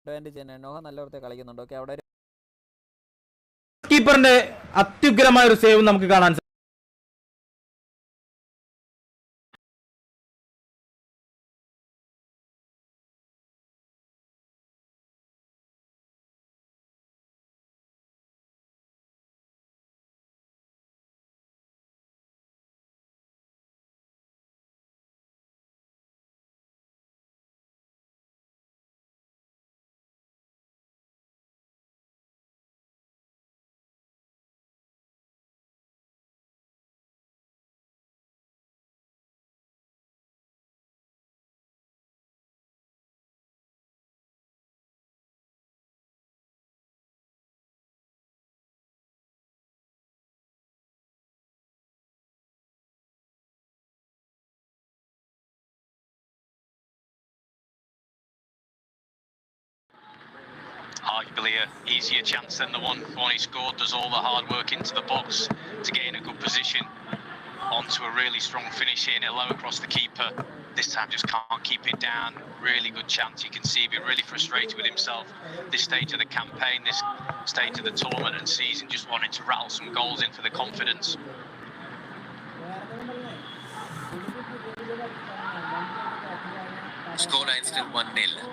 Defend ചെയ്യുന്നത്. നോഹ നല്ല വൃത്തി കളിക്കുന്നുണ്ട്. ഓക്കെ, അവിടെ കീപ്പറിന്റെ അത്യുഗ്രമായ ഒരു സേവ് നമുക്ക് കാണാൻ സാധിക്കും. Arguably an easier chance than the one he scored. Does all the hard work into the box to get in a good position. Onto a really strong finish, hitting it low across the keeper. This time just can't keep it down. Really good chance. You can see he's been really frustrated with himself this stage of the campaign, this stage of the tournament and season, just wanting to rattle some goals in for the confidence. Scoreline still 1-0.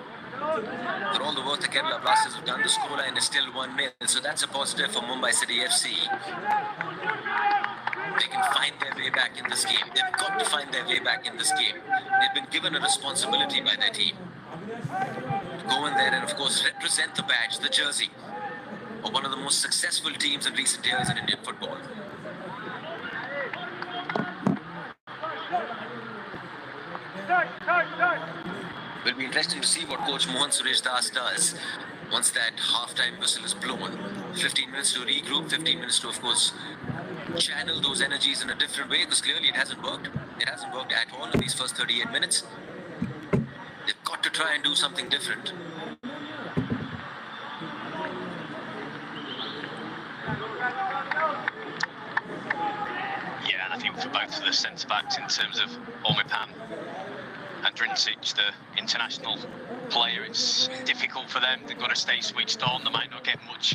For all the work the Kerala Blasters have done, the scoreline is still 1-0. So that's a positive for Mumbai City FC. They can find their way back in this game. They've got to find their way back in this game. They've been given a responsibility by their team. Go in there and of course represent the badge, the jersey of one of the most successful teams in recent years in Indian football. Will be interesting to see what coach Mohan Suresh Das does once that half-time whistle is blown. 15 minutes to regroup, 15 minutes to, of course, channel those energies in a different way, because clearly it hasn't worked. It hasn't worked at all in these first 38 minutes. They've got to try and do something different. Yeah, and I think for both of the centre-backs, in terms of Omipan and Drincic, the international player, it's difficult for them. They've got to stay switched on. They might not get much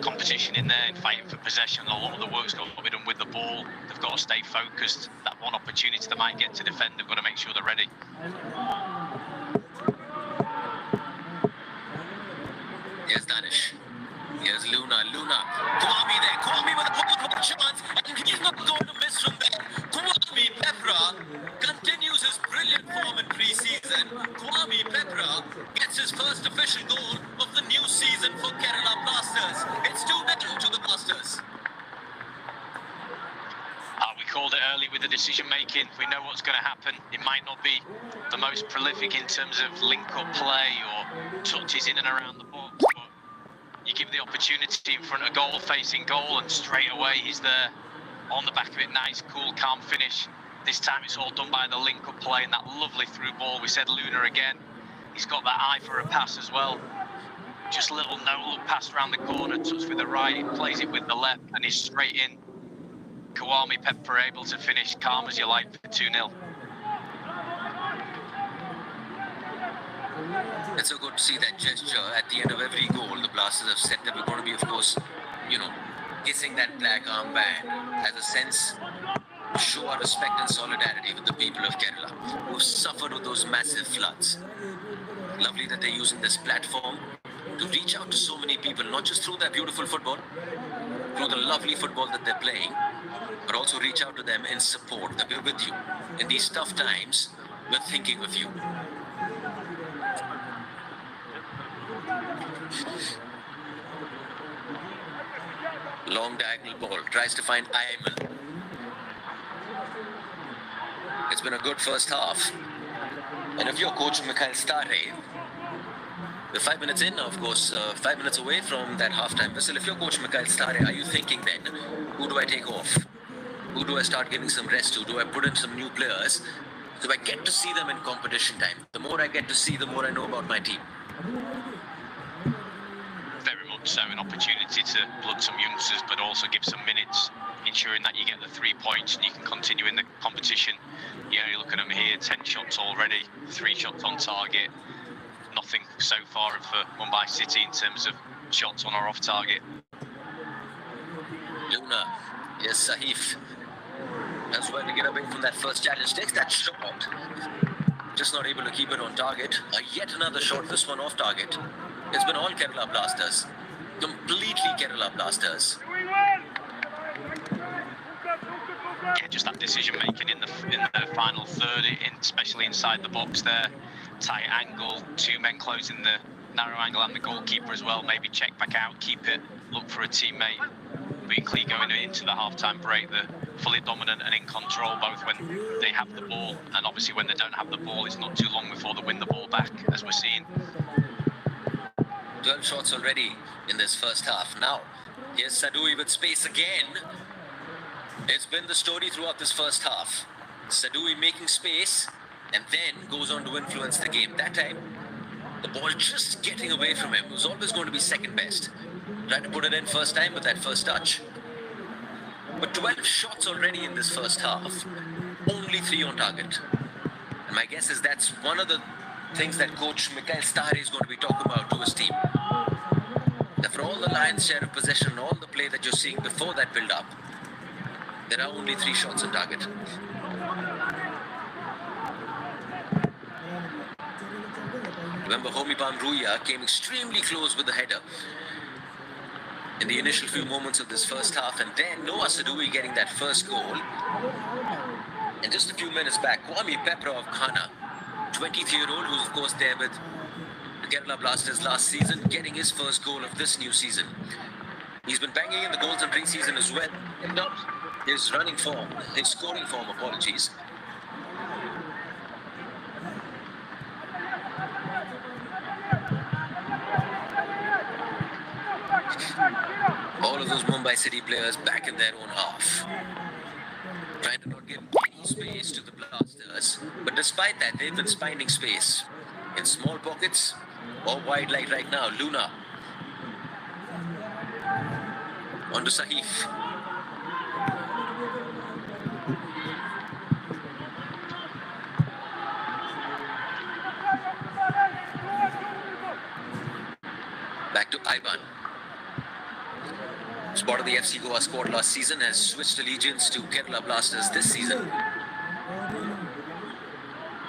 competition in there and fighting for possession. A lot of the work's got to be done with the ball. They've got to stay focused. That one opportunity they might get to defend, they've got to make sure they're ready. Here's Danish. Here's Luna. Kwame there. Kwame with a chance. And he's not going to miss from there. Kwame Pepra continues his brilliant form in pre-season. Kwame Pepra gets his first official goal of the new season for Kerala Blasters. It's 2-0 to the Blasters. We called it early with the decision making. We know what's going to happen. It might not be the most prolific in terms of link-up play or touches in and around the box, but you give the opportunity in front of goal, facing goal, and straight away he's there on the back of it. Nice, cool, calm finish. This time it's all done by the link-up play and that lovely through ball. We said Luna again. He's got that eye for a pass as well. Just a little no-look pass around the corner, touch with the right, plays it with the left, and he's straight in. Kwame Pepper able to finish calm as you like for 2-0. It's so good to see that gesture. At the end of every goal, the Blasters have said that we're going to be, of course, kissing that black armband as a sense to show our respect and solidarity with the people of Kerala who suffered with those massive floods. Lovely that they're using this platform to reach out to so many people, not just through their beautiful football, through the lovely football that they're playing, but also reach out to them in support, that we're with you. In these tough times, we're thinking of you. Long diagonal ball, tries to find Ayman. It's been a good first half. And if you're coach Mikhail Stare, we're 5 minutes in, of course, 5 minutes away from that half-time whistle. If you're coach Mikhail Stare, are you thinking then, who do I take off? Who do I start giving some rest to? Do I put in some new players? So I get to see them in competition time. The more I get to see, the more I know about my team. Very much so, an opportunity to blood some youngsters, but also give some minutes, ensuring that you get the 3 points and you can continue in the competition. Yeah, you look at them here, 10 shots already, 3 shots on target. nothing so far for Mumbai City in terms of shots on or off target. Luna, yes, Sahif. That's why to get away from that first challenge. Takes that shot. Just not able to keep it on target. Yet another shot, this one off target. It's been all Kerala Blasters. Completely Kerala Blasters. Yeah, just that decision making in the final third, especially inside the box there. Tight angle, two men closing the narrow angle, and the goalkeeper as well. Maybe check back out, keep it, look for a teammate. Binkley going into the half-time break, they're fully dominant and in control, both when they have the ball and obviously when they don't have the ball. It's not too long before they win the ball back, as we're seeing. 12 shots already in this first half. Now, here's Sadoui with space again. It's been the story throughout this first half. Sadoui making space and then goes on to influence the game. That time, the ball just getting away from him. It was always going to be second best. Tried to put it in first time with that first touch. But 12 shots already in this first half. Only 3 on target. And my guess is that's one of the things that coach Mikhail Stahari is going to be talking about to his team. That for all the Lions' share of possession, all the play that you're seeing before that build-up, there are only 3 shots on target. Remember, Homipam Ruya came extremely close with the header in the initial few moments of this first half, and then Noah Sadoui getting that first goal. And just a few minutes back, Kwame Pepra of Ghana, 23-year-old, who's of course there with the Kerala Blasters last season, getting his first goal of this new season. He's been banging in the goals in pre-season as well. And up his running form, his scoring form, apologies. All of those Mumbai City players back in their own half, trying to not give any space to the Blasters. But despite that, they've been finding space in small pockets or wide like right now. Luna on to Sahif. Back to Ivan. Spot of the FC Goa squad last season has switched allegiance to Kerala Blasters this season.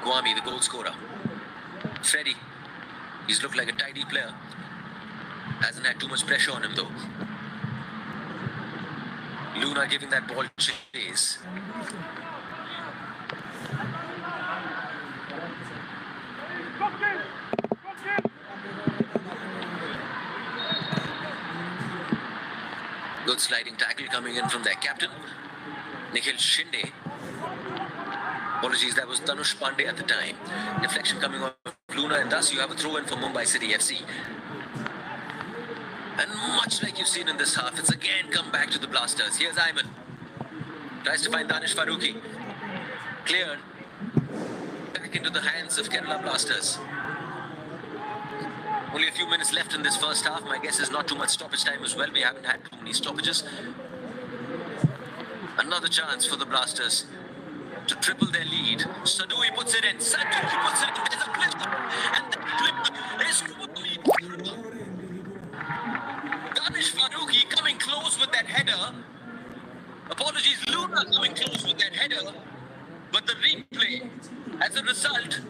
Kwame, the goal scorer. Freddy, he's looked like a tidy player. Hasn't had too much pressure on him though. Luna giving that ball chase. Good sliding tackle coming in from their captain, Nikhil Shinde. Apologies, that was Tanush Pandey at the time. Deflection coming off Luna, and thus you have a throw in for Mumbai City FC. And much like you've seen in this half, it's again come back to the Blasters. Here's Ayman. Tries to find Danish Faruqi. Cleared. Back into the hands of Kerala Blasters. Only a few minutes left in this first half. My guess is not too much stoppage time as well. We haven't had too many stoppages. Another chance for the Blasters to triple their lead. Sadoui puts it in. Sadoui puts it in. There's a flip. And the flip is complete. Danish Faruqi coming close with that header. Apologies, Luna coming close with that header. But the replay, as a result,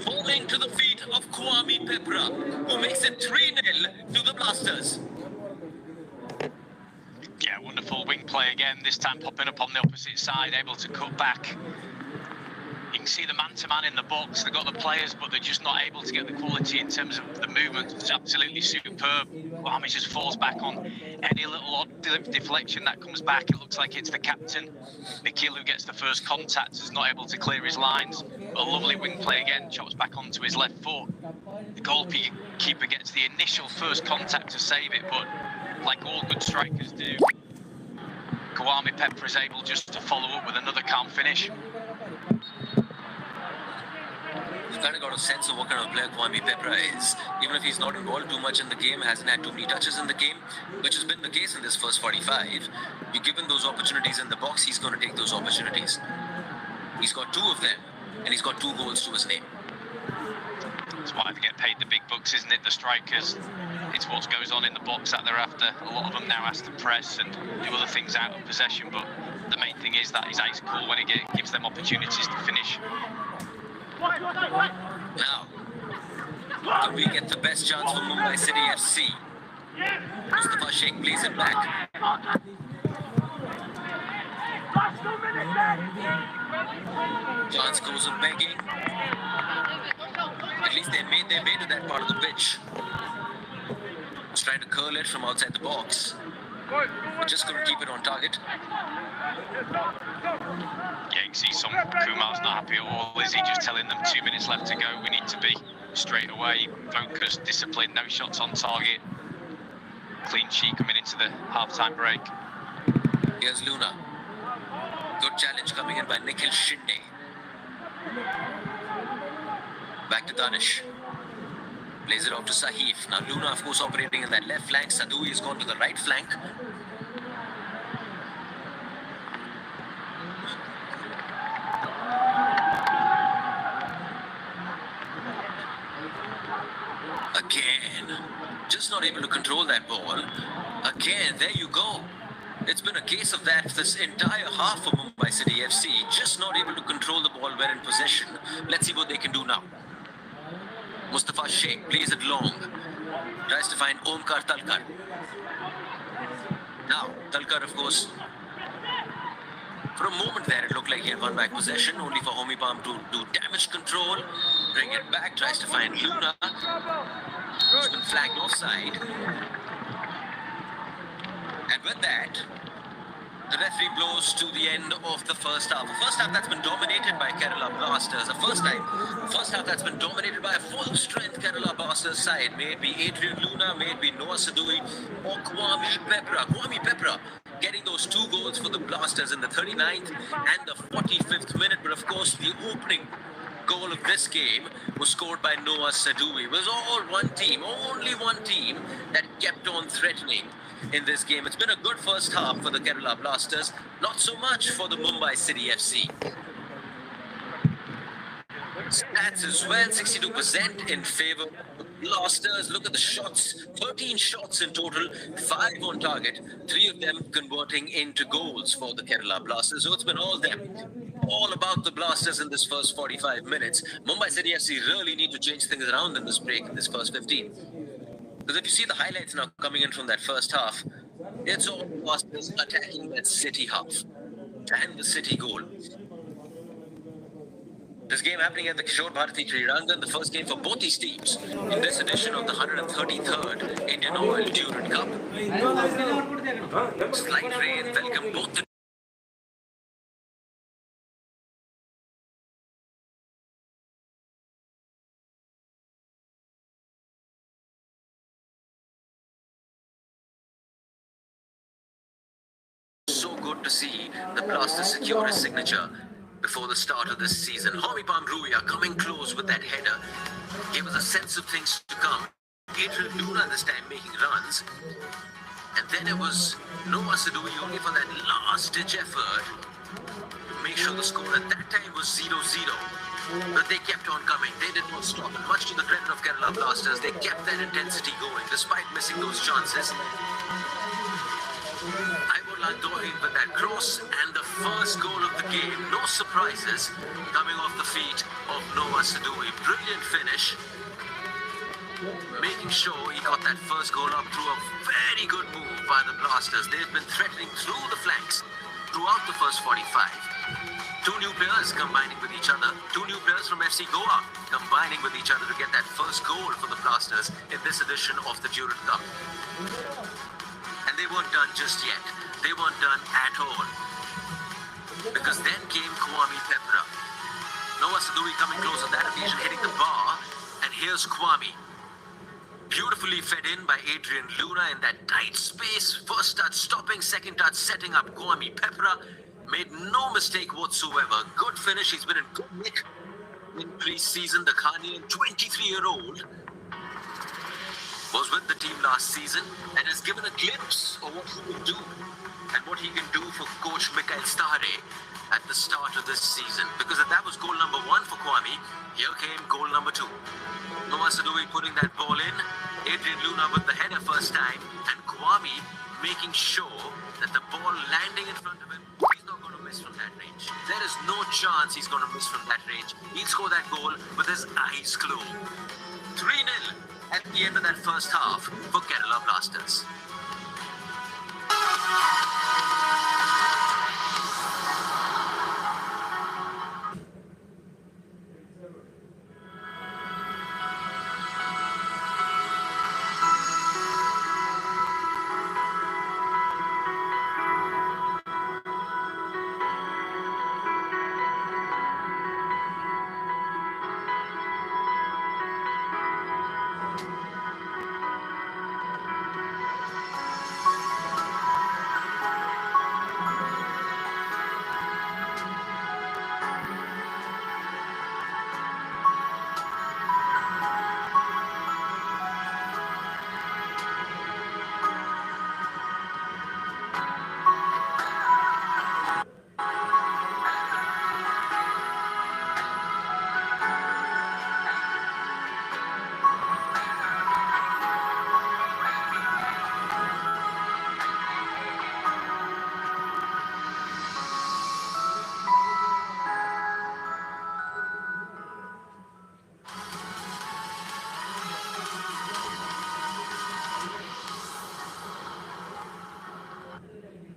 falling to the feet of Kwame Pepra, who makes it 3-0 to the Blasters. Yeah, wonderful wing play again, this time popping up on the opposite side, able to cut back. You can see the man-to-man in the box. They've got the players, but they're just not able to get the quality in terms of the movement. It's absolutely superb. Kwame just falls back on any little odd deflection that comes back. It looks like it's the captain, Nikhil, who gets the first contact, is not able to clear his lines. A lovely wing play again, chops back onto his left foot. The goalkeeper gets the initial first contact to save it, but like all good strikers do, Kwame Pepper is able just to follow up with another calm finish. You've kind of got a sense of what kind of player Kwame Pepra is. Even if he's not involved too much in the game, hasn't had too many touches in the game, which has been the case in this first 45. You're given those opportunities in the box, he's going to take those opportunities. He's got 2 of them, and he's got 2 goals to his name. It's why they get paid the big bucks, isn't it? The strikers. It's what goes on in the box that they're after. A lot of them now has to press and do other things out of possession, but the main thing is that he's ice cool when he gives them opportunities to finish. Now, can we get the best chance for Mumbai City FC? Mustafa Sheikh plays it back. Chance goes on begging. At least they made their way to that part of the pitch. He's trying to curl it from outside the box, but just couldn't keep it on target. Yeah, you can see Kumar's not happy at all. Is he just telling them 2 minutes left to go? We need to be straight away, focused, disciplined, no shots on target. Clean sheet coming into the half-time break. Here's Luna. Good challenge coming in by Nikhil Shinde. Back to Danish. Plays it off to Sahif. Now Luna, of course, operating in that left flank. Sadui has gone to the right flank. Again, just not able to control that ball. Again, there you go. It's been a case of that this entire half for Mumbai City FC. Just not able to control the ball when in possession. Let's see what they can do now. Mustafa Sheikh plays it long. Tries to find Omkar Talkar. Now, Talkar, of course, for a moment there, it looked like he had won back possession, only for Homipam to do damage control. Bring it back, tries to find Luna, who's been flagged offside. And with that, the referee blows to the end of the first half. The first half that's been dominated by Kerala Blasters. The first half that's been dominated by a full-strength Kerala Blasters side. May it be Adrian Luna, may it be Noah Sadui, or Kwame Pepra. Kwame Pepra getting those 2 goals for the Blasters in the 39th and the 45th minute. But of course, the opening goal of this game was scored by Noah Sadui. It was all one team, only one team that kept on threatening in this game. It's been a good first half for the Kerala Blasters, not so much for the Mumbai City FC. Stats as well, 62% in favor of the Blasters. Look at the shots, 13 shots in total, 5 on target, 3 of them converting into goals for the Kerala Blasters. So it's been all them, all about the Blasters in this first 45 minutes. Mumbai City FC really need to change things around in this break, in this first 15. Because if you see the highlights now coming in from that first half, it's all Blasters attacking that City half and the City goal. This game happening at the Kishore Bharati Trirangan, the first game for both these teams in this edition of the 133rd Indian Oil Durant Cup. Slight rain, welcome both the so good to see the Blasters secure his signature before the start of this season. Homipam Ruya coming close with that header gave us a sense of things to come. Adrian Luna this time making runs. And then it was Noah Sadui only for that last-ditch effort to make sure the score at that time was 0-0. But they kept on coming. They did not stop. And much to the credit of Kerala Blasters, they kept that intensity going despite missing those chances. Landorin with that cross and the first goal of the game. No surprises coming off the feet of Noah Sadui. Brilliant finish. Making sure he got that first goal up through a very good move by the Blasters. They've been threatening through the flanks throughout the first 45. 2 new players combining with each other. 2 new players from FC Goa combining with each other to get that first goal for the Blasters in this edition of the Durant Cup. And they weren't done just yet. They weren't done at all. Because then came Kwame Pepra. Noah Sadui coming close on that occasion, hitting the bar. And here's Kwame. Beautifully fed in by Adrian Luna in that tight space. First touch stopping, second touch setting up Kwame Pepra. Made no mistake whatsoever. Good finish. He's been in good nick in pre-season. The Ghanaian 23-year-old was with the team last season and has given a glimpse of what he will do and what he can do for coach Mikael Stare at the start of this season. Because if that was goal number 1 for Kwame, here came goal number 2. Noah putting that ball in. Adrian Luna with the header first time, and Kwame making sure that the ball landing in front of him, he's not going to miss from that range. There is no chance he's going to miss from that range. He'll score that goal with his eyes closed. 3-0 at the end of that first half for Kerala Blasters.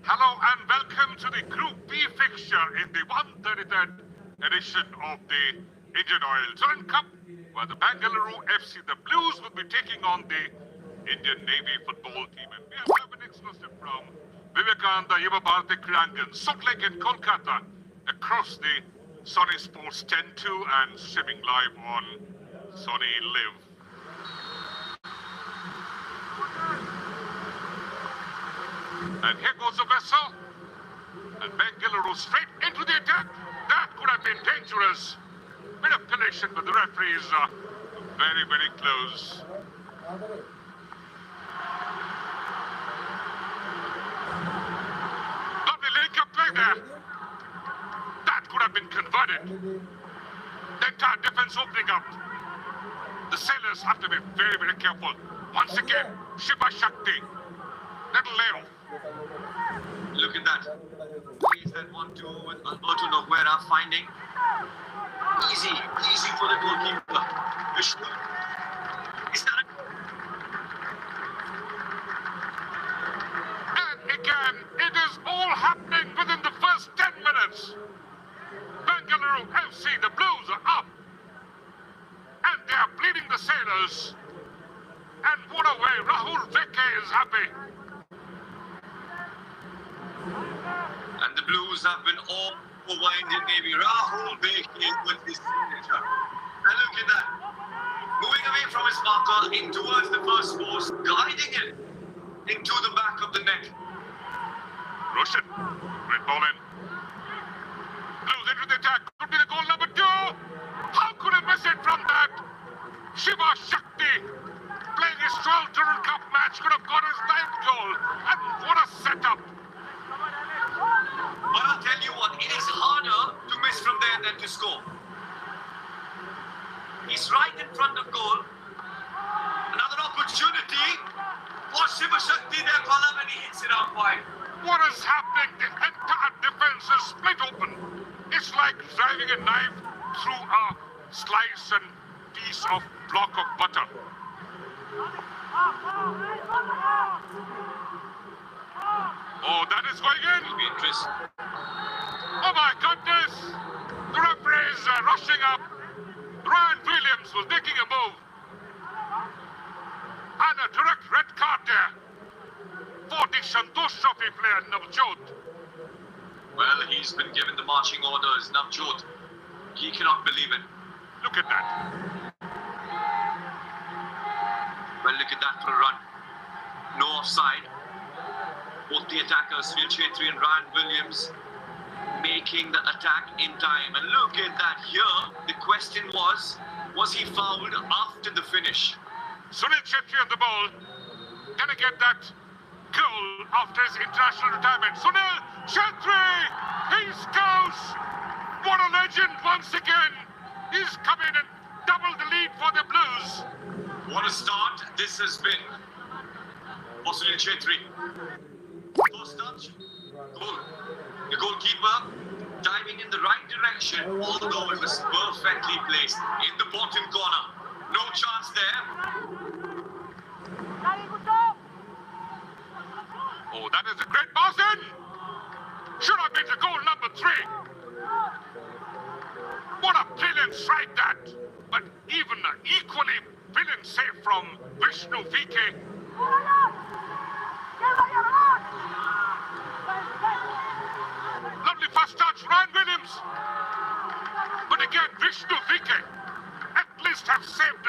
Hello and welcome to the Group B fixture in the 133rd edition of the Indian Oil Joint Cup, where the Bengaluru FC, the Blues, will be taking on the Indian Navy football team. And we have an exclusive from Vivekananda Yuva Bharati Kriyangan, Salt Lake in Kolkata, across the Sony Sports 10-2 and streaming live on Sony Live. And here goes the vessel. And Bengaluru straight into the attack. That could have been dangerous. Bit of collision, but the referees are very, very close. Lovely link-up play there. That could have been converted. The entire defense opening up. The sailors have to be very, very careful. Once again, Shiva Shakti. Little layoff. Look at that. Plays that 1-2 with Alberto Noguera finding. Easy for the goalkeeper. Vishnu. Is that And again, it is all happening within the first 10 minutes. Bengaluru FC, the Blues are up. And they are bleeding the sailors. And what a way, Rahul Veke is happy. And the Blues have been all over Indian Navy. Rahul Beke with his signature. And look at that. Moving away from his marker in towards the first post, guiding it into the back of the net. Roshan, great ball in. Blues into the attack. Could be the goal number 2. How could he miss it from that? Shiva Shakti, playing his 12th Durand Cup match, could have got his 9th goal. And what a setup. But I'll tell you what, it is harder to miss from there than to score. He's right in front of goal. Another opportunity for Shiva Shakti there, Palam, and he hits it out wide. What is happening? The entire defense is split open. It's like driving a knife through a slice and piece of block of butter. Oh, that is going in. It'll be interesting. Oh my goodness! The referees are rushing up. Ryan Williams was making a move. And a direct red card there for the Santosh Trophy player Navjot. Well, he's been given the marching orders, Navjot. He cannot believe it. Look at that. Well, look at that for a run. No offside. Both the attackers, Sunil Chhetri and Ryan Williams, making the attack in time. And look at that here. The question was he fouled after the finish? Sunil Chhetri on the ball. Can he get that goal after his international retirement? Sunil Chhetri! He scores! What a legend once again! He's come in and doubled the lead for the Blues. What a start this has been. Sunil Chetri. First touch, goal. The goalkeeper diving in the right direction, although it was perfectly placed in the bottom corner. No chance there. Oh, that is a great pass in. Should have been the goal number 3. What a brilliant strike that. But even an equally brilliant save from Vishnu VK. Lovely first touch, Ryan Williams. But again, Vishnu VK at least have saved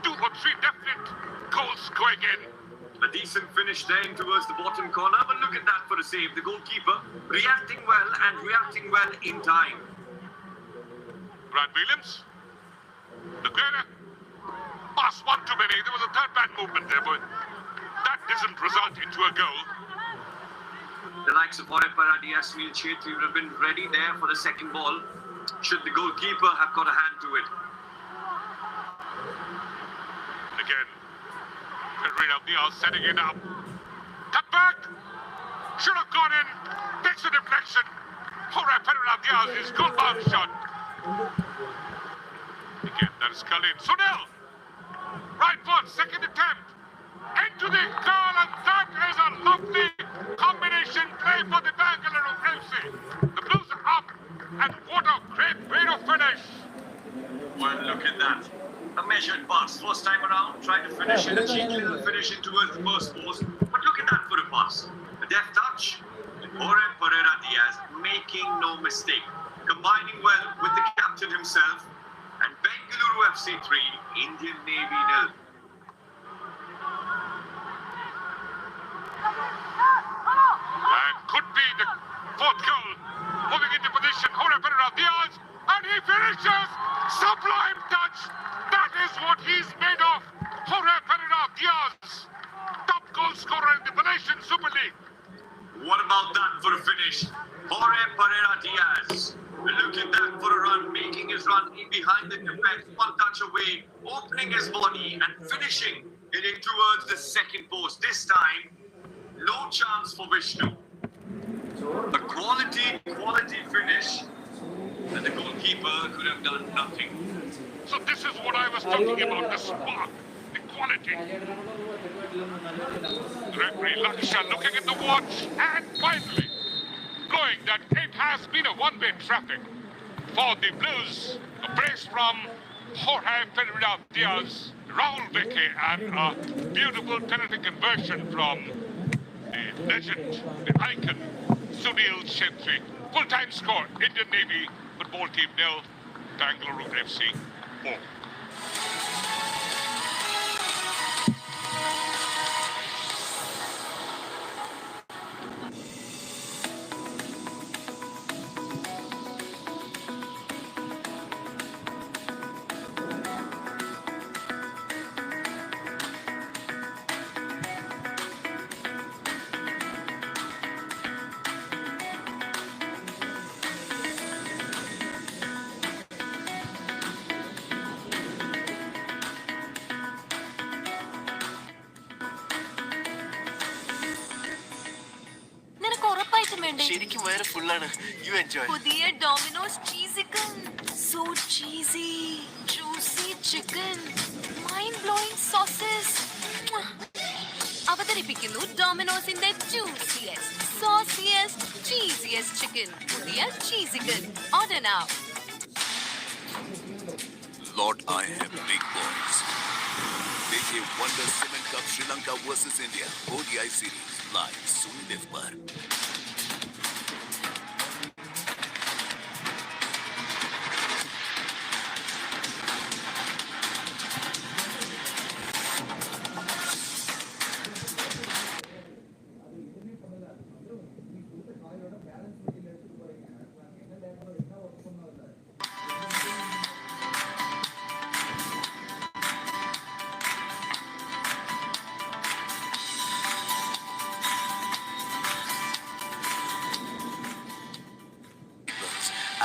2 or 3 definite goals going in. A decent finish there in towards the bottom corner, but look at that for a save. The goalkeeper reacting well and reacting well in time. Ryan Williams. The Guerra. Pass one too many. There was a third man movement there, but that doesn't result into a goal. The likes of Jorge Paradi and Sunil Chetri would have been ready there for the second ball, should the goalkeeper have got a hand to it. Again, Pedro Diaz setting it up. Cut back. Should have gone in. Takes a deflection. Jorge Pedro Diaz, his goal bound shot. Again, that is Khalid. Sunil. Right foot, second attempt. Into the goal, and that is a lovely combination play for the Bangalore FC. The Blues are up, and what a great way to finish. Well, look at that. A measured pass. First time around, trying to finish in a cheeky little finish in towards the first post. But look at that for a pass. A deft touch. And Jorge Pereira Diaz making no mistake. Combining well with the captain himself. And Bengaluru FC 3, Indian Navy 0. And could be the 4th goal. Moving into position, Jorge Pereira Diaz. And he finishes. Sublime touch. That is what he's made of. Jorge Pereira Diaz. Top goal scorer in the Malaysian Super League. What about that for a finish? Jorge Pereira Diaz. Look at that for a run, making his run in behind the defense, one touch away, opening his body and finishing it in towards the second post. This time, no chance for Vishnu. A quality finish, and the goalkeeper could have done nothing. So this is what I was talking about, the spark, the quality. Referee Laksha looking at the watch, and finally, knowing that it has been a one-way traffic for the Blues. A brace from Jorge Pereira Diaz, Rahul Veke, and a beautiful penalty conversion from the legend, the icon, Sunil Chetri. Full-time score, Indian Navy football team 0, Bangalore FC 4. ശരിക്കും വയറ് ഫുള്ളാണ്. You enjoy. പുതിയ Domino's cheesy chicken. So cheesy, juicy chicken, mind-blowing sauces. അവതരിപ്പിക്കുന്നു ഡൊമിനോസിന്റെ juiciest, sauciest, cheesiest chicken. പുതിയ ചീസിക്കൻ. Order now. Lord, I have big boys. देखिए Wonder Cement Cup Sri Lanka versus India ODI series live soon live पर.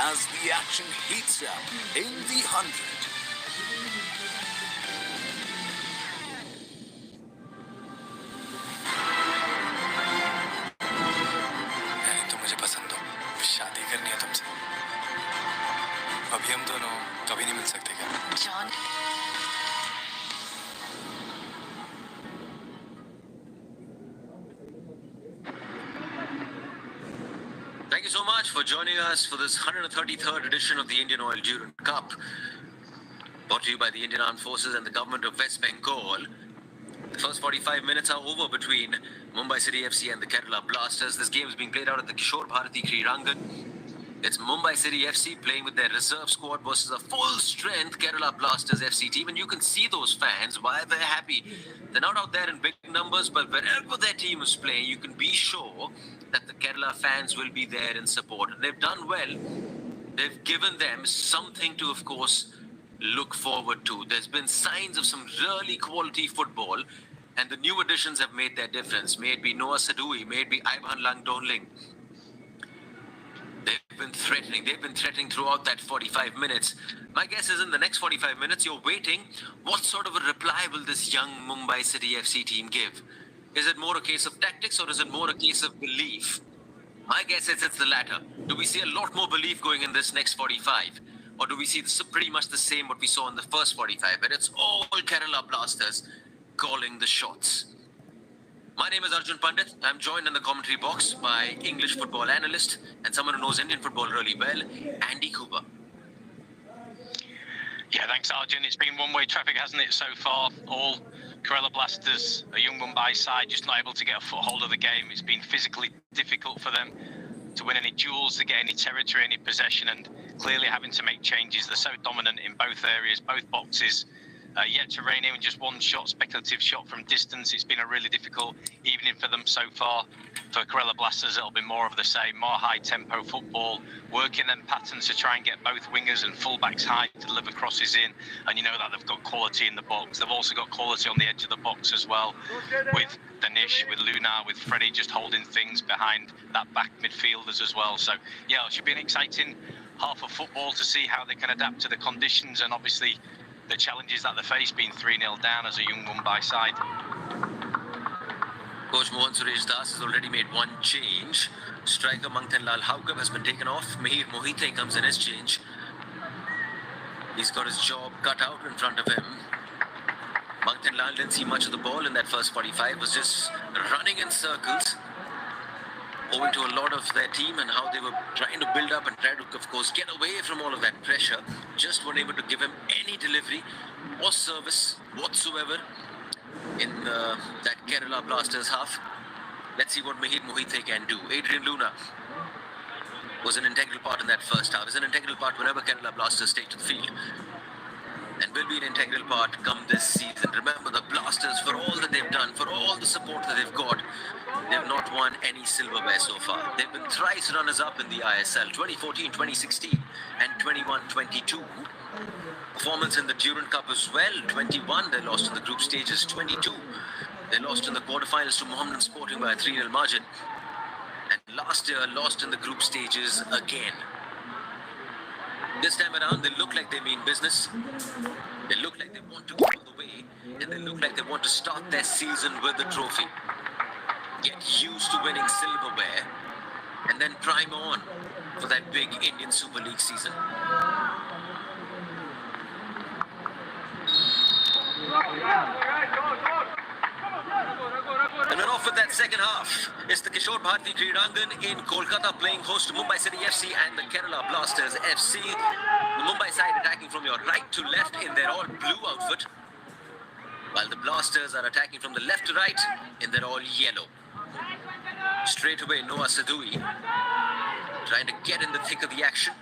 As the action heats up in the 100. कभी नहीं मिल सकते क्या? John. Thank you so much for joining us for this 133rd edition of the Indian Oil Durand Cup. Brought to you by the Indian Armed Forces and the government of West Bengal. The first 45 minutes are over between Mumbai City FC and the Kerala Blasters. This game is being played out at the Kishore Bharati Krirangan. It's Mumbai City FC playing with their reserve squad versus a full-strength Kerala Blasters FC team. And you can see those fans, why they're happy. They're not out there in big numbers, but wherever their team is playing, you can be sure that the Kerala fans will be there in support. And they've done well. They've given them something to, of course, look forward to. There's been signs of some really quality football, and the new additions have made their difference. May it be Noah Sadoui, may it be Ivan Langdonling. They've been threatening throughout that 45 minutes. My guess is in the next 45 minutes, you're waiting. What sort of a reply will this young Mumbai City FC team give? Is it more a case of tactics or is it more a case of belief? My guess is it's the latter. Do we see a lot more belief going in this next 45? Or do we see pretty much the same what we saw in the first 45? But it's all Kerala Blasters calling the shots. My name is Arjun Pandit. I'm joined in the commentary box by English football analyst and someone who knows Indian football really well, Andy Cooper. Yeah, thanks, Arjun. It's been one-way traffic, hasn't it, so far? All Kerala Blasters, a young Mumbai side, just not able to get a foothold of the game. It's been physically difficult for them to win any duels, to get any territory, any possession, and clearly having to make changes. They're so dominant in both areas, both boxes. Yet to rein in just one shot, speculative shot from distance. It's been a really difficult evening for them so far. For Kerala Blasters, it'll be more of the same, more high-tempo football, working them patterns to try and get both wingers and fullbacks high to deliver crosses in. And you know that they've got quality in the box. They've also got quality on the edge of the box as well, with Danish, with Luna, with Freddie just holding things behind that back midfielders as well. So, yeah, it should be an exciting half of football to see how they can adapt to the conditions and obviously the challenges that they face, being 3-0 down as a young Mumbai side. Coach Mohan Suresh Das has already made one change. Striker Mangthan Lal Haukam has been taken off. Mihir Mohite comes in as change. He's got his job cut out in front of him. Mangthan Lal didn't see much of the ball in that first 45, was just running in circles, owing to a lot of their team and how they were trying to build up and try to, of course, get away from all of that pressure. Just weren't able to give him any delivery or service whatsoever in that Kerala Blasters half. Let's see what Mihir Mohite can do. Adrian Luna was an integral part in that first half. Is an integral part whenever Kerala Blasters take to the field, and will be an integral part come this season. Remember, the Blasters, for all that they've done, for all the support that they've got, they've not won any silverware so far. They've been thrice runners-up in the ISL, 2014, 2016 and 21-22. Performance in the Durand Cup as well, 21. They lost in the group stages, 22. They lost in the quarterfinals to Mohammedan Sporting by a 3-0 margin. And last year, lost in the group stages again. This time around, they look like they mean business. They look like they want to go all the way. And they look like they want to start their season with a trophy. Get used to winning silverware. And then prime on for that big Indian Super League season. And then off with that second half. It's the Kishore Bharati Krirangan in Kolkata playing host to Mumbai City FC and the Kerala Blasters FC. The Mumbai side attacking from your right to left in their all blue outfit, while the Blasters are attacking from the left to right in their all yellow. Straight away, Noah Sadoui trying to get in the thick of the action.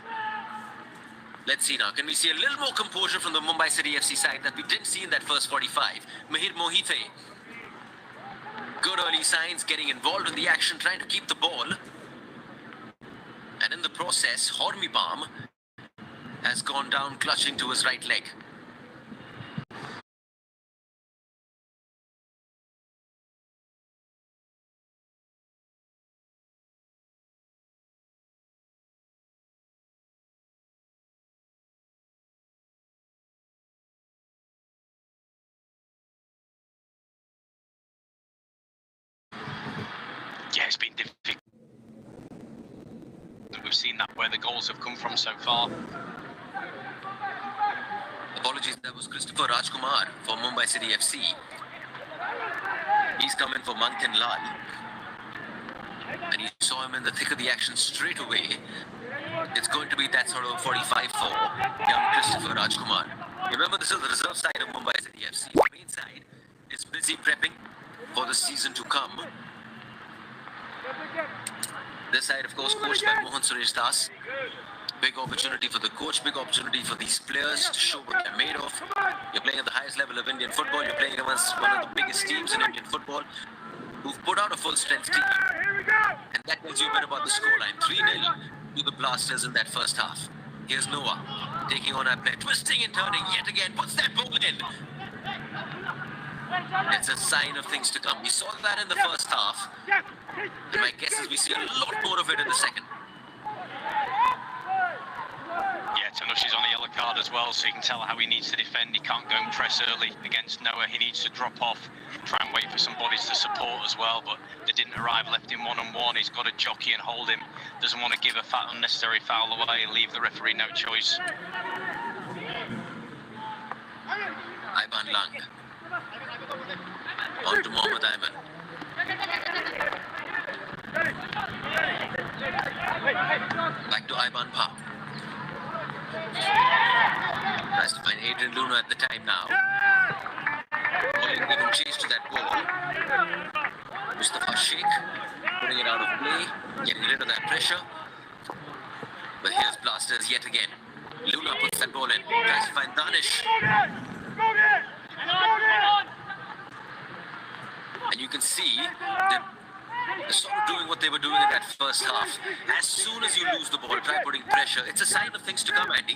Let's see now. Can we see a little more composure from the Mumbai City FC side that we didn't see in that first 45? Mihir Mohite. Good early signs, getting involved in the action, trying to keep the ball. And in the process, Hormibam has gone down clutching to his right leg. Yeah, it's been difficult. We've seen that where the goals have come from so far. apologies. That was Christopher Rajkumar for Mumbai City FC. He's coming for Mankan Lal. And you saw him in the thick of the action straight away. It's going to be that sort of 45 for young Christopher Rajkumar. Remember, this is the reserve side of Mumbai City FC. The main side is busy prepping for the season to come. This side, of course, coached by Mohan Suresh Das. Big opportunity for the coach, big opportunity for these players to show what they're made of. You're playing at the highest level of Indian football. You're playing against one of the biggest teams in Indian football who've put out a full-strength team. And that tells you a bit about the scoreline. 3-0 to the Blasters in that first half. Here's Noah taking on our play, twisting and turning yet again, puts that ball in. It's a sign of things to come. We saw that in the first half. And my guess is we see a lot more of it in the second. Yeah, Tanushi's on a yellow card as well, so you can tell how he needs to defend. He can't go and press early against Noah. He needs to drop off, try and wait for some bodies to support as well, but they didn't arrive, left him one-on-one. He's got to jockey and hold him. Doesn't want to give a unnecessary foul away and leave the referee no choice. Ivan Lang. On to Mohammad Ayman. Back to Ivan Park. Tries to find Adrian Luna at the time now. Bowling giving chase to that ball. Mustafa Sheikh putting it out of play, getting rid of that pressure. But here's Blasters yet again. Luna puts that ball in, tries to find Danish. And you can see that they're sort of doing what they were doing in that first half. As soon as you lose the ball, try putting pressure. It's a sign of things to come, Andy.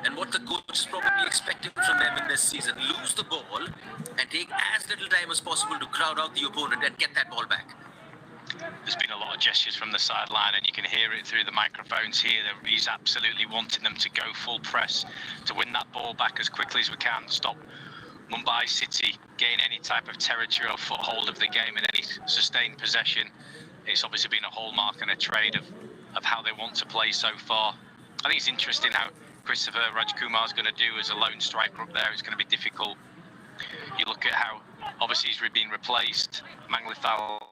And what the coach is probably expecting from them in this season. Lose the ball and take as little time as possible to crowd out the opponent and get that ball back. There's been a lot of gestures from the sideline, and you can hear it through the microphones here. He's absolutely wanting them to go full press, to win that ball back as quickly as we can, stop Mumbai City gain any type of territory or foothold of the game in any sustained possession. It's obviously been a hallmark and a trade of how they want to play so far. I think it's interesting how Christopher Rajkumar is going to do as a lone striker up there. It's going to be difficult. You look at how obviously he's been replaced. Manglithal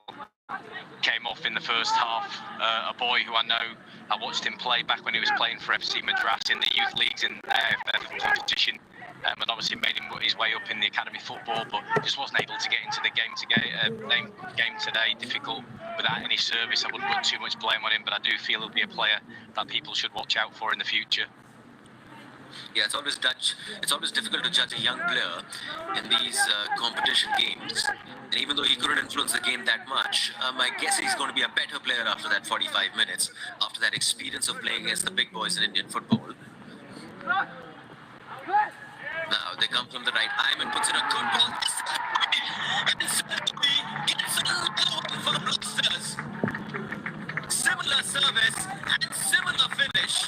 came off in the first half. A boy who I know, I watched him play back when he was playing for FC Madras in the youth leagues in AFF competition. And obviously made his way up in the academy football, but just wasn't able to get into the game today. Difficult without any service. I wouldn't put too much blame on him, but I do feel he'll be a player that people should watch out for in the future. Yeah, it's always difficult to judge a young player in these competition games. And even though he couldn't influence the game that much, my guess is he's going to be a better player after that 45 minutes, after that experience of playing against the big boys in Indian football. Now they come from the right. Ayman puts in a good ball. Gets a goal for the Blasters. Similar service and similar finish.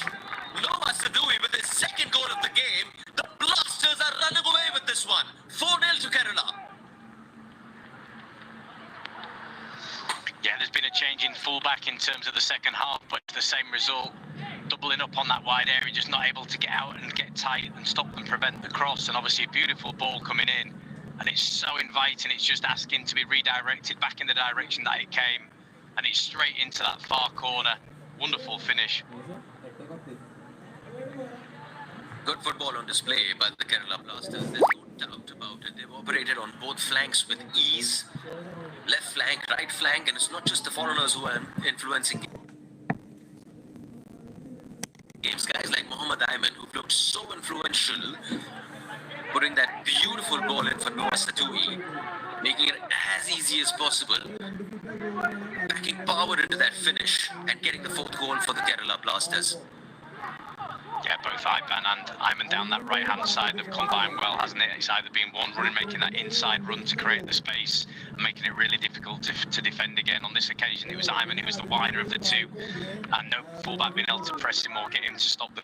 Noah Sadui with his second goal of the game. The Blasters are running away with this one. 4-0 to Kerala. Yeah, there's been a change in fullback in terms of the second half, but the same result. Doubling up on that wide area, just not able to get out and get tight and stop and prevent the cross. And obviously a beautiful ball coming in, and it's so inviting. It's just asking to be redirected back in the direction that it came, and it's straight into that far corner. Wonderful finish. Good football on display by the Kerala Blasters. There's no doubt about it. They've operated on both flanks with ease. Left flank, right flank, and it's not just the foreigners who are influencing games. Guys like Mohammad Ayman, who've looked so influential, putting that beautiful ball in for Noah Satui, making it as easy as possible, packing power into that finish and getting the fourth goal for the Kerala Blasters. Yeah, both Ivan and Ayman down that right-hand side have combined well, hasn't it? It's either been one run, making that inside run to create the space and making it really difficult to defend again. On this occasion, it was Ayman who was the wider of the two, and no fullback being able to press him or get him to stop the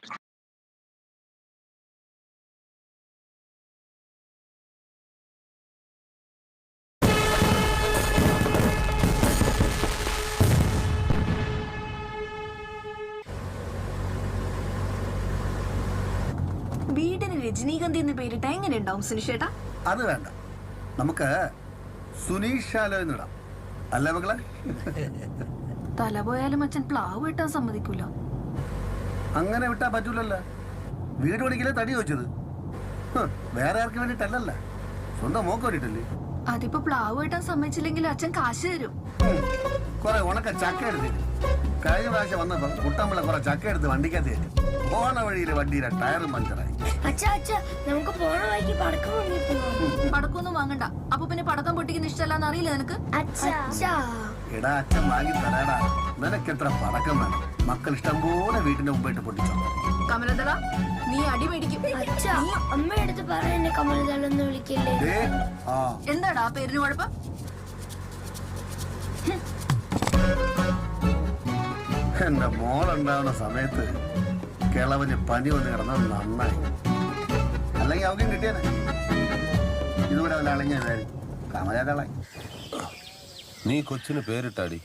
Rajinikanth എന്ന് പേരിട്ട എങ്ങനെ ഉണ്ടാവും സുനിഷേട്ടാ? അത് വേണ്ട, നമുക്ക് സുനീഷാലോ എന്നിടാം. അല്ല മക്കളെ? തല പോയാലും അച്ഛൻ പ്ലാവ് വെട്ടാൻ സമ്മതിക്കൂല. അങ്ങനെ വിട്ടാ പറ്റൂലല്ലോ. വീട് പണിക്കലേ തടി വെച്ചത് വേറെ ആർക്ക് വേണ്ടിട്ടല്ലല്ല, സ്വന്തം മോക്ക് വേണ്ടിട്ടല്ലേ. അതിപ്പോ പ്ലാവ് വെട്ടാൻ സമ്മതിച്ചില്ലെങ്കിൽ അച്ഛൻ കാശ് തരും. കൊറേ ഉണക്ക ചക്ക എടുത്ത് കഴിഞ്ഞ പ്രാവശ്യം വന്നപ്പോ കുട്ടമ്പള കുറെ ചക്ക എടുത്ത് വണ്ടിക്കകത്ത് പോണ വഴിയില് വണ്ടിയിലെ ടയറും പഞ്ചറായി. നമുക്ക് പോണ വഴിക്ക് പടക്കൊന്നും വാങ്ങണ്ട. അപ്പൊ പിന്നെ പടക്കം പൊട്ടിക്കുന്ന ഇഷ്ടമല്ലാന്ന് അറിയില്ല നിനക്ക്? എടാ അച്ഛൻ വാങ്ങി തരാടാ, നിനക്ക് എത്ര പടക്കം വേണം? മക്കൾ ഇഷ്ടം പോലെ വീട്ടിന്റെ മുമ്പായിട്ട് പൊട്ടിച്ചോ. കമലദള, നീ അടി മേടിക്കും. അമ്മ എടുത്ത് പറയാ കമലദള എന്ന് വിളിക്കല്ലേ. എന്താടാ പേരിന് കുഴപ്പം? എന്റെ മോളുണ്ടാവുന്ന സമയത്ത് കിളവന് പനി വന്ന് കിടന്നത് നന്നായി, അല്ലെങ്കിൽ അവക്കും കിട്ടിയാനെ. ഇതുവരെ അവൻ അളഞ്ഞ കമലദള. നീ കൊച്ചിന് പേരിട്ടാടി?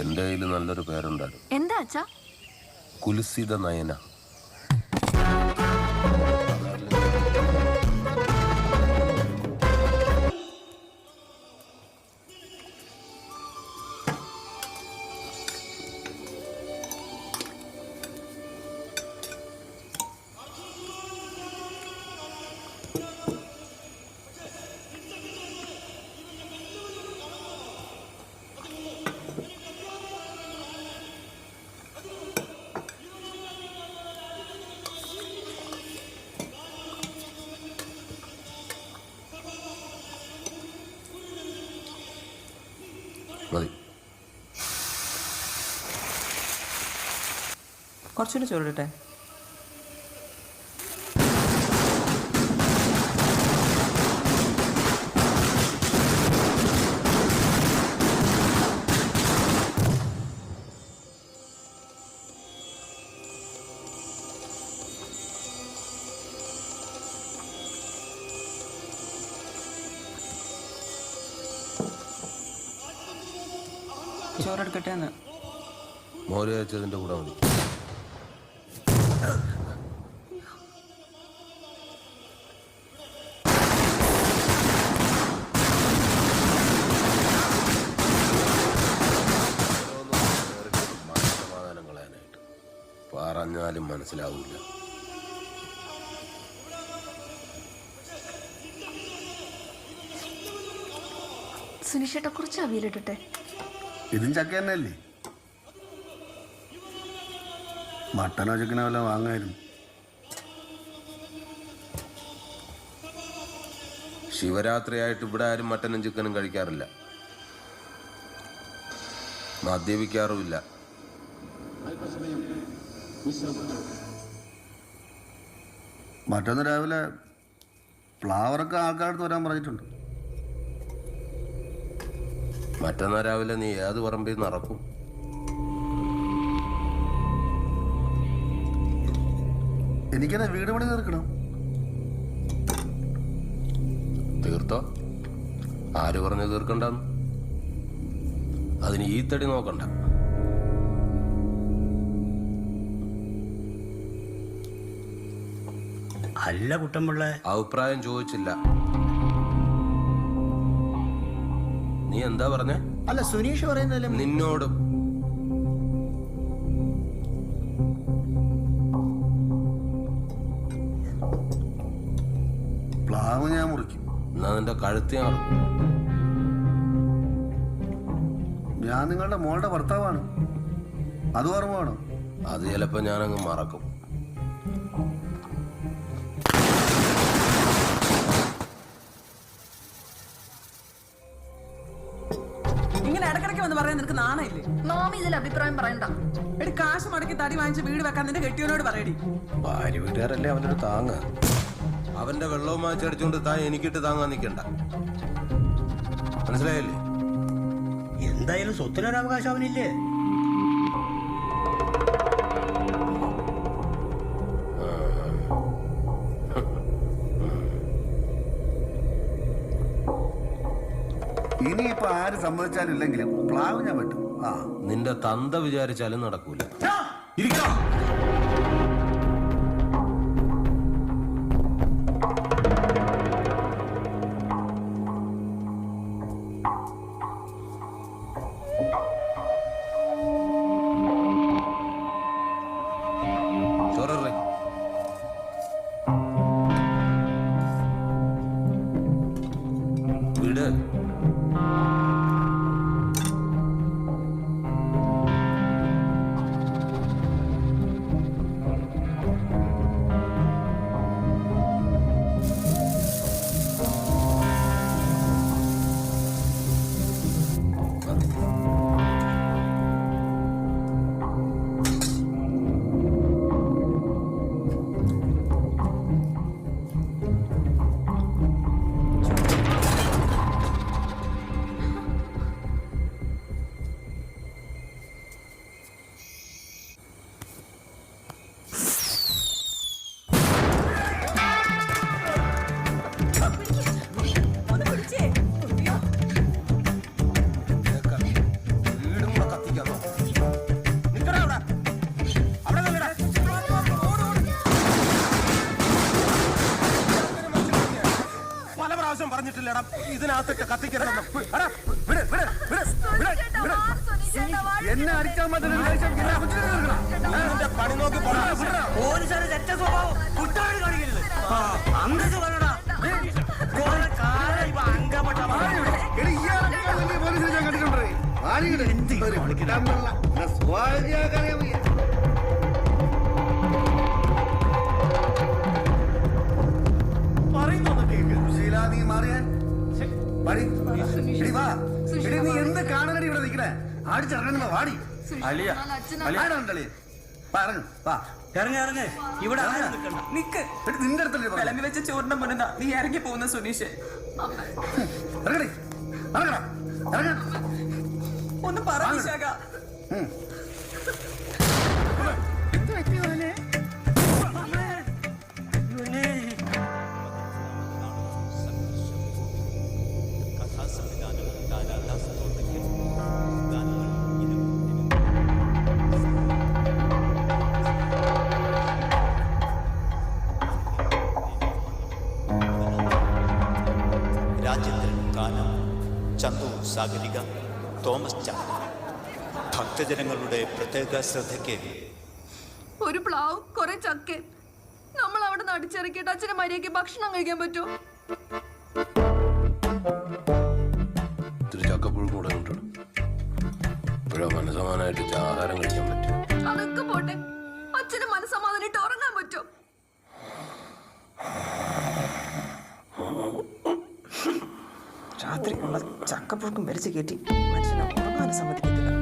എന്റെ കയ്യിൽ നല്ലൊരു പേരുണ്ടായിരുന്നു. എന്താ അച്ഛാ? കുൽസിത നയന. മതി. കുറച്ചുകൂടി ചോറിട്ടെ. ചോറെടുക്കട്ടെ എന്ന്. മോര് വെച്ചതിന്റെ കൂടെ മതി. സമാധാനം കളയാനായിട്ട് പറഞ്ഞാലും മനസ്സിലാവില്ല. സുനിഷേട്ട കുറച്ച് അവിയലിട്ടെ. ഇതും ചക്ക തന്നെയല്ലേ? മട്ടനോ ചിക്കനോ വല്ലതും വാങ്ങായിരുന്നു. ശിവരാത്രിയായിട്ട് ഇവിടെ ആരും മട്ടനും ചിക്കനും കഴിക്കാറില്ല, മദ്യപിക്കാറുമില്ല. മറ്റൊന്ന് രാവിലെ ഫ്ലവറൊക്കെ ആൾക്കാരടുത്ത് വരാൻ പറഞ്ഞിട്ടുണ്ട്. മറ്റന്നാ രാവിലെ നീ ഏത് പറമ്പിൽ നടക്കും? എനിക്കെന്നെ വീട് പണി തീർക്കണം. തീർത്തോ? ആര് പറഞ്ഞു തീർക്കണ്ടെന്ന്? അതിന് ഈ തടി നോക്കണ്ട. അല്ല കുട്ടമ്പിള്ള, അഭിപ്രായം ചോദിച്ചില്ല. നീ എന്താ പറഞ്ഞേ? അല്ല സുനീഷ് പറയുന്നല്ലേ. നിന്നോടും. പ്ലാവ് ഞാൻ മുറിക്കും. എന്നാ നിന്റെ കഴുത്തി ഞാൻ നിങ്ങളുടെ മോളുടെ ഭർത്താവാണ്, അത് ഓർമ്മ വേണം. അത് ചിലപ്പോ ഞാനങ്ങ് മറക്കും. ഇങ്ങനെ ഇടക്കിടയ്ക്ക് വന്ന് പറയാൻ നിനക്ക് നാണയില്ലേ? മാമി ഇതിൽ അഭിപ്രായം പറയണ്ട. എടി കാശ് മുടക്കി തടി വാങ്ങിച്ച് വീട് വെക്കാൻ നിന്റെ കെട്ടിയോനോട് പറയടി. ഭാര്യ വീട്ടുകാരല്ലേ അവനൊരു താങ്ങ്. അവന്റെ വെള്ളവും മാച്ചടിച്ചോണ്ട് താൻ എനിക്കിട്ട് താങ്ങാൻ നിൽക്കണ്ട, മനസ്സിലായില്ലേ? എന്തായാലും സ്വത്തിനൊരവകാശം അവനില്ലേ? ഇനിയിപ്പോ ആര് സമ്മതിച്ചാലും ഇല്ലെങ്കിലും പ്ലാവ് ഞാൻ പറ്റും. നിന്റെ തന്ത വിചാരിച്ചാലും നടക്കൂല. എന്നെ അടിക്കാൻ പറ്റുന്ന പണി നോക്കി പോലീസുകാരെ തെറ്റ സ്വഭാവം കുറ്റവാളി കാണിക്കരുത് അന്തസ് പറയടാ പോലീസിനെ ഞാൻ കണ്ടിട്ടുണ്ടേ നീ മാറിയാൻ നീ എന്ത് കാണാനടി ഇവിടെ നിൽക്കണേ ആടിച്ചിറങ്ങുന്ന വാടി പറഞ്ഞു വാ ഇറങ്ങി ഇവിടെ നിക്ക് നിന്റെ അടുത്തല്ലേ വിളമ്പി വെച്ച ചോറിന്റെ മുന്നാ നീ ഇറങ്ങി പോകുന്ന സുനീഷ് ഇറങ്ങടി ഇറങ്ങടാ ഇറങ്ങ ഒന്ന് പറഞ്ഞു ശാഖ രാജേന്ദ്രൻ കാനം, ചന്തു സാഗരിക, തോമസ് ചാണ്ട. ഭക്തജനങ്ങളുടെ പ്രത്യേക ശ്രദ്ധയ്ക്ക് ഒരു പ്ലാവും കുറെ ചക്കൻ നമ്മൾ അവിടെ നിന്ന് അടിച്ചിറക്കിയിട്ട് അച്ഛന് മര്യാദയ്ക്ക് ഭക്ഷണം കഴിക്കാൻ പറ്റുമോ? ചക്കപ്പുഴ കൂടെ ഇപ്പോഴാ മനസ്സമാനായിട്ട് ആഹാരം കഴിക്കാൻ പറ്റും. അതൊക്കെ പോട്ടെ, അച്ഛന് മനസ്സമാധാനിട്ട് ഉറങ്ങാൻ പറ്റുമോ? രാത്രി ഉള്ള ചക്കപ്പുഴുക്കും വലിച്ചു കയറ്റി മനുഷ്യനെ ഉറങ്ങാനും സമ്മതിക്കത്തില്ല.